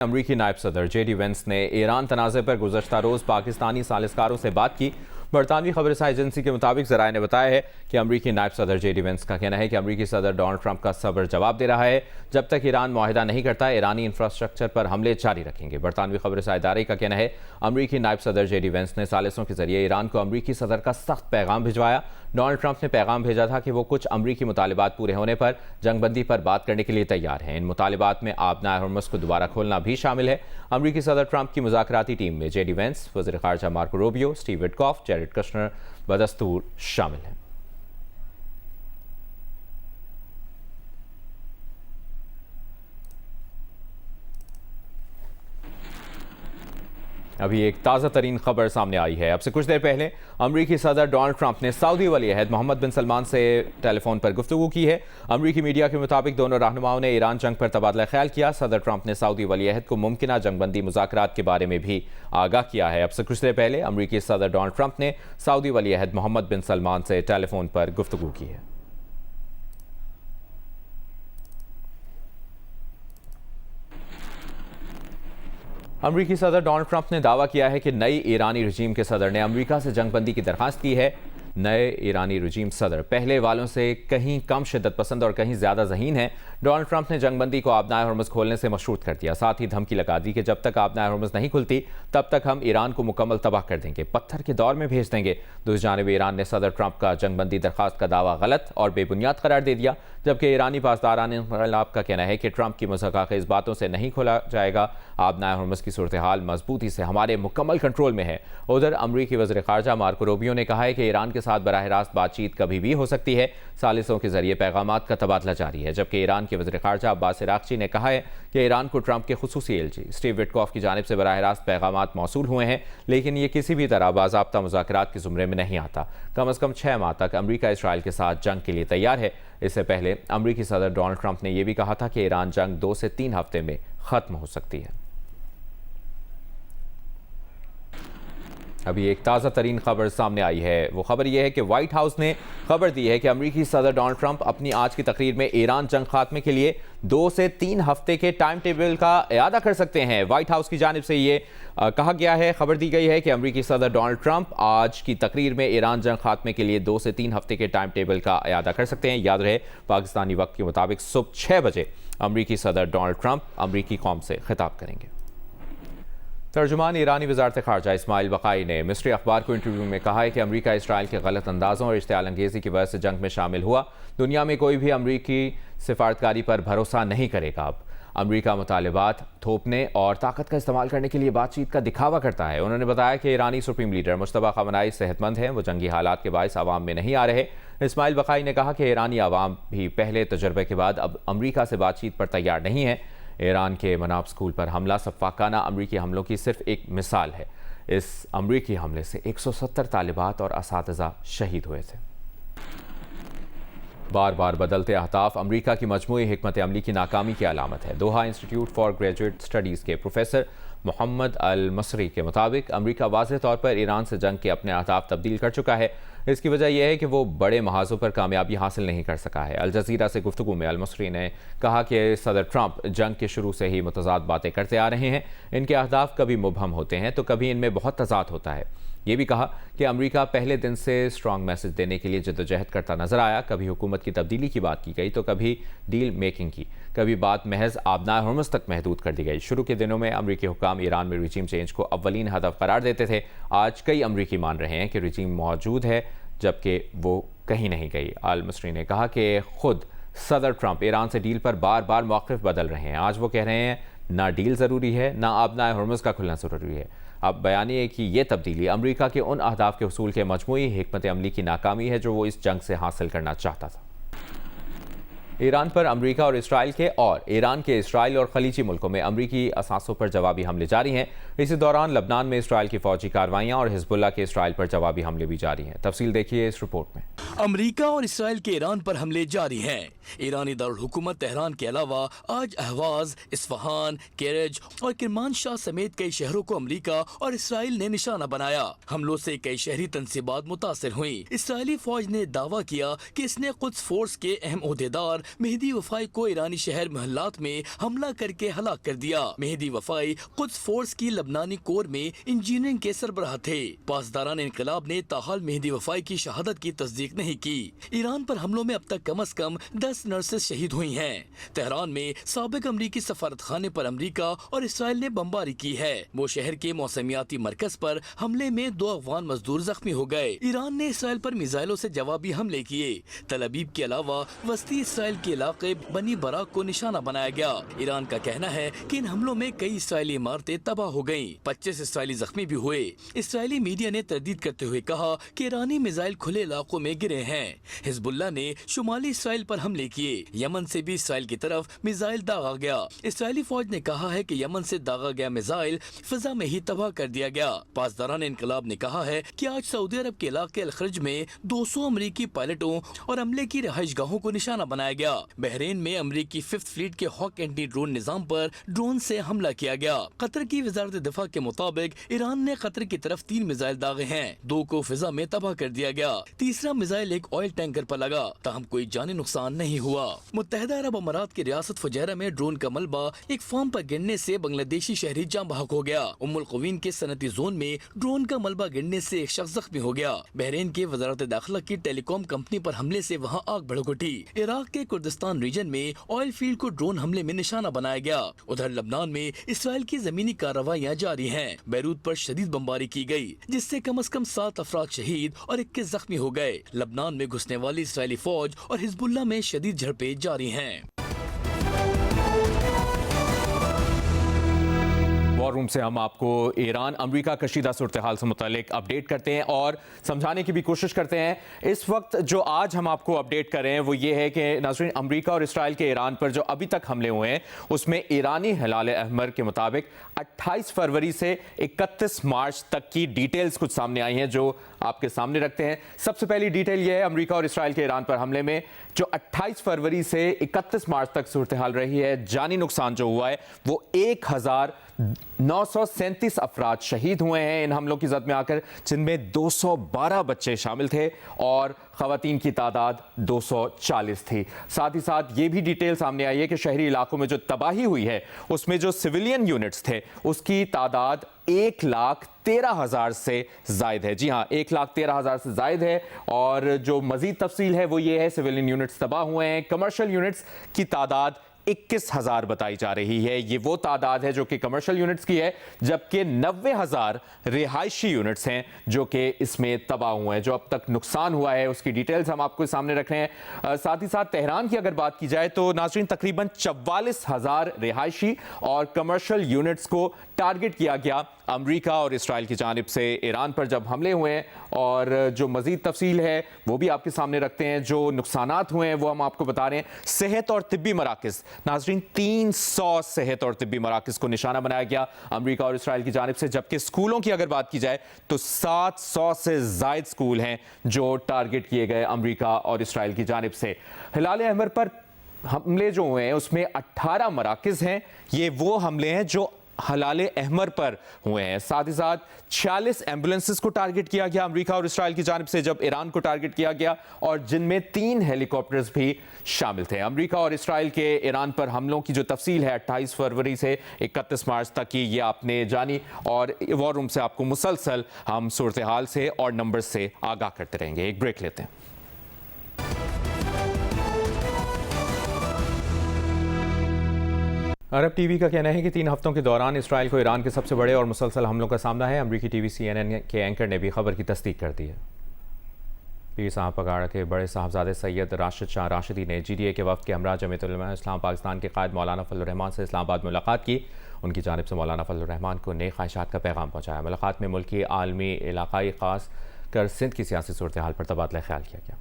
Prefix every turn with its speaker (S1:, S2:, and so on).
S1: अमरीकी नायब सदर जेडी वेंस ने ईरान तनाज़े पर गुज़श्ता रोज़ पाकिस्तानी सालिसकारों से बात की। बरतानवी खबरसां एजेंसी के मुताबिक ज़राए ने बताया है कि अमरीकी नायब सदर जेडी वेंस का कहना है कि अमरीकी सदर डोनाल्ड ट्रंप का सब्र जवाब दे रहा है। जब तक ईरान मुआहिदा नहीं करता, ईरानी इंफ्रास्ट्रक्चर पर हमले जारी रखेंगे। बरतानवी खबरसां इदारे का कहना है अमरीकी नायब सदर जेडी वेंस ने सालिसों के जरिए ईरान को अमरीकी सदर का सख्त पैगाम भिजवाया। डोनाल्ड ट्रंप ने पैगाम भेजा था कि वो कुछ अमरीकी मुतालिबात पूरे होने पर जंगबंदी पर बात करने के लिए तैयार हैं। इन मुतालिबात में आबनाए हॉर्मुज़ को दोबारा खोलना भी शामिल है। अमरीकी सदर ट्रंप की मुज़ाकराती टीम में जेडी वेंस, वज़ीर ख़ारजा Marco Rubio, Steve Witkoff, Jared Kushner बदस्तूर शामिल हैं। अभी एक ताज़ा तरीन खबर सामने आई है। अब से कुछ देर पहले अमरीकी सदर डोनाल्ड ट्रंप ने सऊदी वली अहद मोहम्मद बिन सलमान से टेलीफोन पर गुफ्तगू की है। अमरीकी मीडिया के मुताबिक दोनों रहनुमाओं ने ईरान जंग पर तबादला ख्याल किया। सदर ट्रंप ने सऊदी वली अहद को मुमकिन जंगबंदी मुज़ाकरात के बारे में भी आगाह किया है। अब से कुछ देर पहले अमरीकी सदर डोनाल्ड ट्रंप ने सऊदी वली अहद मोहम्मद बिन सलमान से टेलीफोन पर गुफ्तगू की है। अमरीकी सदर डोनाल्ड ट्रंप ने दावा किया है कि नई ईरानी रजीम के सदर ने अमरीका से जंगबंदी की दरख्वास्त की है। नए ईरानी रजीम सदर पहले वालों से कहीं कम शिद्दत पसंद और कहीं ज़्यादा ज़हीन है। डोनाल्ड ट्रंप ने जंगबंदी को आबनाए हॉर्मुज़ खोलने से मशरूत कर दिया। साथ ही धमकी लगा दी कि जब तक आबनाए हॉर्मुज़ नहीं खुलती तब तक हम ईरान को मुकम्मल तबाह कर देंगे, पत्थर के दौर में भेज देंगे। दूसरी जानिब ईरान ने सदर ट्रंप का जंगबंदी दरख्वास्त का दावा गलत और बेबुनियाद करार दे दिया, जबकि ईरानी पासदारान इन्क़लाब का कहना है कि ट्रंप की मुज़क्कर बातों से नहीं खोला जाएगा। आबनाए हॉर्मुज़ की सूरत हाल मजबूती से हमारे मुकम्मल कंट्रोल में है। उधर अमरीकी वज़ीर ख़ारजा मार्को रूबियो ने कहा है कि ईरान के साथ बराह रास्त बातचीत कभी भी हो सकती है। सालिसों के जरिए पैगामात का तबादला जारी है। जबकि ईरान के वज़ीर ख़ारजा अब्बास इराक़ची ने कहा है कि ईरान को ट्रंप के खुसूसी एलची स्टीव विटकॉफ की जानिब से बराह रास्त पैगामात मौसूल हुए हैं, लेकिन ये किसी भी तरह बाज़ाब्ता मुज़ाकरात के ज़ुमरे में नहीं आता। कम अज़ कम 6 माह तक अमरीका इसराइल के साथ जंग के लिए तैयार है। इससे पहले अमरीकी सदर डोनाल्ड ट्रंप ने यह भी कहा था कि ईरान जंग 2 से 3 हफ्ते में ख़त्म हो सकती है। अभी एक ताज़ा तरीन खबर सामने आई है। वो खबर यह है कि व्हाइट हाउस ने खबर दी है कि अमरीकी सदर डोनाल्ड ट्रंप अपनी आज की तकरीर में ईरान जंग खात्मे के लिए 2 से 3 हफ्ते के टाइम टेबल का इयादा कर सकते हैं। व्हाइट हाउस की जानिब से ये कहा गया है, खबर दी गई है कि अमरीकी सदर डोनाल्ड ट्रंप आज की तकरीर में ईरान जंग खात्मे के लिए 2 से 3 हफ्ते के टाइम टेबल का इयादा कर सकते हैं। याद रहे, पाकिस्तानी वक्त के मुताबिक सुबह 6 बजे अमरीकी सदर डोनाल्ड ट्रंप अमरीकी कौम से खिताब करेंगे। तर्जुमान ईरानी वज़ारत ख़ारजा इस्माइल बक़ाई ने मिस्री अखबार को इंटरव्यू में कहा है कि अमरीका इसराइल के गलत अंदाज़ों और इश्तियाल अंगेज़ी की वजह से जंग में शामिल हुआ। दुनिया में कोई भी अमरीकी सिफारतकारी पर भरोसा नहीं करेगा। अब अमरीका मुतालिबात थोपने और ताकत का इस्तेमाल करने के लिए बातचीत का दिखावा करता है। उन्होंने बताया कि ईरानी सुप्रीम लीडर मुश्तबा खमनाई सेहतमंद हैं, वो जंगी हालात के बायस आवाम में नहीं आ रहे। इस्माइल बक़ाई ने कहा कि ईरानी आवाम भी पहले तजर्बे के बाद अब अमरीका से बातचीत पर तैयार नहीं है। ईरान के मनाब स्कूल पर हमला सफ़ाकाना अमरीकी हमलों की सिर्फ एक मिसाल है। इस अमरीकी हमले से 170 तालिबात और असातिज़ा शहीद हुए थे। बार बार बदलते अहदाफ अमरीका की मजमूई हिकमत अमली की नाकामी की अलामत है। दोहा इंस्टीट्यूट फॉर ग्रेजुएट स्टडीज़ के प्रोफेसर मोहम्मद अल मसरी के मुताबिक अमरीका वाज़ेह तौर पर ईरान से जंग के अपने अहदाफ तब्दील कर चुका है। इसकी वजह यह है कि वो बड़े महाजों पर कामयाबी हासिल नहीं कर सका है। अल जज़ीरा से गुफ्तगू में अल मसरी ने कहा कि सदर ट्रंप जंग के शुरू से ही मुतज़ाद बातें करते आ रहे हैं। इनके अहदाफ कभी मुबहम होते हैं तो कभी इनमें बहुत तज़ाद होता है। ये भी कहा कि अमरीका पहले दिन से स्ट्रॉन्ग मैसेज देने के लिए जद्दोजहद करता नजर आया। कभी हुकूमत की तब्दीली की बात की गई तो कभी डील मेकिंग की, कभी बात महज आबनाए हॉर्मुज़ तक महदूद कर दी गई। शुरू के दिनों में अमरीकी हुक्काम ईरान में रिजीम चेंज को अव्वलीन हदफ करार देते थे। आज कई अमरीकी मान रहे हैं कि रिजीम मौजूद है जबकि वो कहीं नहीं गई। अल मसरी ने कहा कि खुद सदर ट्रंप ईरान से डील पर बार बार मौक़िफ़ बदल रहे हैं। आज वो कह रहे हैं ना डील ज़रूरी है, ना आबनाए हॉर्मुज़ का खुलना ज़रूरी है। अब बयानी है कि यह तब्दीली अमरीका के उन अहदाफ के हसूल के मजमूई हिकमत अमली की नाकामी है जो वो इस जंग से हासिल करना चाहता था। ईरान पर अमरीका और इसराइल के और ईरान के इसराइल और खलीजी मुल्कों में अमरीकी असासों पर जवाबी हमले जारी हैं। इसी दौरान लबनान में इसराइल की फौजी कार्रवाइयां और हिजबुल्लाह के इसराइल पर जवाबी हमले भी जारी हैं। तफसील देखिए इस रिपोर्ट में।
S2: अमरीका और इसराइल के ईरान पर हमले जारी हैं। ईरानी दारुल हुकूमत तेहरान के अलावा आज अहवाज, इस्फहान, केरज और किरमानशाह समेत कई शहरों को अमरीका और इसराइल ने निशाना बनाया। हमलों से कई शहरी तंसीबात मुतासिर हुई। इसराइली फौज ने दावा किया कि इसने कुद्स फोर्स के अहम ओहदेदार मेहदी वफाई को ईरानी शहर महल्लात में हमला करके हलाक कर दिया। मेहदी वफाई कुद्स फोर्स की लबनानी कोर में इंजीनियरिंग के सरबराह थे। पासदारान इनकलाब ने ताहाल मेहदी वफाई की शहादत की तस्दीक नहीं की। ईरान पर हमलों में अब तक कम से कम 10 नर्सेस शहीद हुई हैं। तेहरान में साबिक अमरीकी सफारत खाने पर अमरीका और इसराइल ने बमबारी की है। वो शहर के मौसमियाती मरकज पर हमले में 2 अफगान मजदूर जख्मी हो गए। ईरान ने इसराइल पर मिसाइलों से जवाबी हमले किए। तल अबीब के अलावा वस्ती इसराइल के इलाके बनी बराक को निशाना बनाया गया। ईरान का कहना है कि इन हमलों में कई इसराइली इमारतें तबाह हो गयी। 25 इसराइली जख्मी भी हुए। इसराइली मीडिया ने तरदीद करते हुए कहा कि ईरानी मिसाइल खुले इलाकों में गिरे हैं। हिजबुल्लाह ने शुमाली इसराइल पर हमले किए। यमन से भी इसराइल की तरफ मिसाइल दागा गया। इसराइली फौज ने कहा है कि यमन से दागा गया मिसाइल फिजा में ही तबाह कर दिया गया। पासदारान इनकलाब ने कहा है कि आज सऊदी अरब के इलाके अल-खर्ज में 200 अमरीकी पायलटों और अमले की रिहाइश गाहों को निशाना बनाया गया। बहरीन में अमरीकी 5th फ्लीट के हॉक एंटी ड्रोन निजाम पर ड्रोन से हमला किया गया। कतर की वजारत दिफा के मुताबिक ईरान ने कतर की तरफ 3 मिसाइल दागे हैं। 2 को फिजा में तबाह कर दिया गया। तीसरा मिसाइल एक ऑयल टैंकर पर लगा, ताहम कोई जानी नुकसान नहीं हुआ। मुत्तहिदा अरब अमारात की रियासत फुजैरा में ड्रोन का मलबा एक फार्म पर गिरने से बांग्लादेशी शहरी जाम बहक हो गया। उम्मुल क़ुवैन के सनती जोन में ड्रोन का मलबा गिरने से एक शख्स जख्मी हो गया। बहरीन के वजारत दाखिला की टेलीकॉम कंपनी पर हमले से वहाँ आग भड़क उठी। इराक के कुर्दिस्तान रीजन में ऑयल फील्ड को ड्रोन हमले में निशाना बनाया गया। उधर लबनान में इसराइल की जमीनी कार्रवाइयाँ जारी हैं। बैरूत पर शदीद बमबारी की गई, जिससे कम से कम 7 अफराद शहीद और 21 जख्मी हो गए। लबनान में घुसने वाली इसराइली फौज और हिजबुल्लाह में शदीद झड़पें जारी हैं।
S1: वॉर रूम से हम आपको ईरान अमरीका कशीदा सूरत हाल से मुतालिक अपडेट करते हैं और समझाने की भी कोशिश करते हैं। इस वक्त जो आज हम आपको अपडेट कर रहे हैं वो ये है कि नाज़रीन, अमरीका और इसराइल के ईरान पर जो अभी तक हमले हुए हैं उसमें ईरानी हिलाल अहमर के मुताबिक 28 फरवरी से 31 मार्च तक की डिटेल्स कुछ सामने आई हैं जो आपके सामने रखते हैं। सबसे पहली डिटेल ये है अमरीका और इसराइल के ईरान पर हमले में जो 28 फरवरी से 31 मार्च तक सूरत हाल रही है। जानी नुकसान जो हुआ है वो 1937 अफराद शहीद हुए हैं इन हमलों की जद में आकर, जिनमें 212 बच्चे शामिल थे और खवातीन की तादाद 240 थी। साथ ही साथ ये भी डिटेल सामने आई है कि शहरी इलाकों में जो तबाही हुई है उसमें जो सिविलियन यूनिट्स थे उसकी तादाद 1,13,000 से जायद है। जी हाँ, 1,13,000 से जायद है। और जो मजीद तफसील है वो ये है, सिविलियन यूनिट्स तबाह हुए हैं। कमर्शियल यूनिट्स की तादाद 21,000 बताई जा रही है। ये वो तादाद है जो कि कमर्शियल यूनिट्स की है, जबकि 90,000 रिहायशी यूनिट्स हैं जो कि इसमें तबाह हुए हैं। जो अब तक नुकसान हुआ है उसकी डिटेल्स हम आपको सामने रख रहे हैं। साथ ही साथ तेहरान की अगर बात की जाए तो नाज़रीन तकरीबन 44,000 रिहायशी और कमर्शियल यूनिट्स को टारगेट किया गया अमरीका और इसराइल की जानिब से ईरान पर जब हमले हुए हैं। और जो मजीद तफसील है वो भी आपके सामने रखते हैं। जो नुकसानात हुए हैं वो हम आपको बता रहे हैं। सेहत और तिब्बी मराकज़, नाज़रीन 300 सेहत और तिब्बी मराकज़ को निशाना बनाया गया अमरीका और इसराइल की जानिब से, जबकि स्कूलों की अगर बात की जाए तो 700 से ज़ायद स्कूल हैं जो टारगेट किए गए अमरीका और इसराइल की जानिब से। हिलाल अहमर पर हमले जो हुए हैं उसमें 18 मराकज़ हैं। ये वो हमले हैं जो हिलाल अहमर पर हुए हैं। साथ ही साथ 46 एम्बुलेंसेस को टारगेट किया गया अमरीका और इसराइल की जानिब से, जब ईरान को टारगेट किया गया, और जिनमें 3 हेलीकॉप्टर्स भी शामिल थे। अमरीका और इसराइल के ईरान पर हमलों की जो तफसील है 28 फरवरी से 31 मार्च तक की, ये आपने जानी। और वॉर रूम से आपको मुसलसल हम सूरत हाल से और नंबर से आगाह करते रहेंगे। एक ब्रेक लेते हैं। अरब टीवी का कहना है कि 3 हफ्तों के दौरान इसराइल को ईरान के सबसे बड़े और मुसलसल हमलों का सामना है। अमरीकी टीवी CNN के एंकर ने भी खबर की तस्दीक कर दी है। पीर साहब पगाड़ा के बड़े साहबजादे सैयद राशिद शाह राशिदी ने GDA के वफ़द के हमरा जमीयतुल उलमा इस्लाम पाकिस्तान के कायद मौलाना फजलुर रहमान से इस्लामाबाद में मुलाकात की। उनकी जानिब से मौलाना फजलुर रहमान को नेक ख्वाहिशात का पैगाम पहुँचाया। मुलाकात में मुल्की, आलमी, इलाकाई, ख़ास कर सिंध की सियासी सूरत हाल पर तबादला ख्याल किया गया।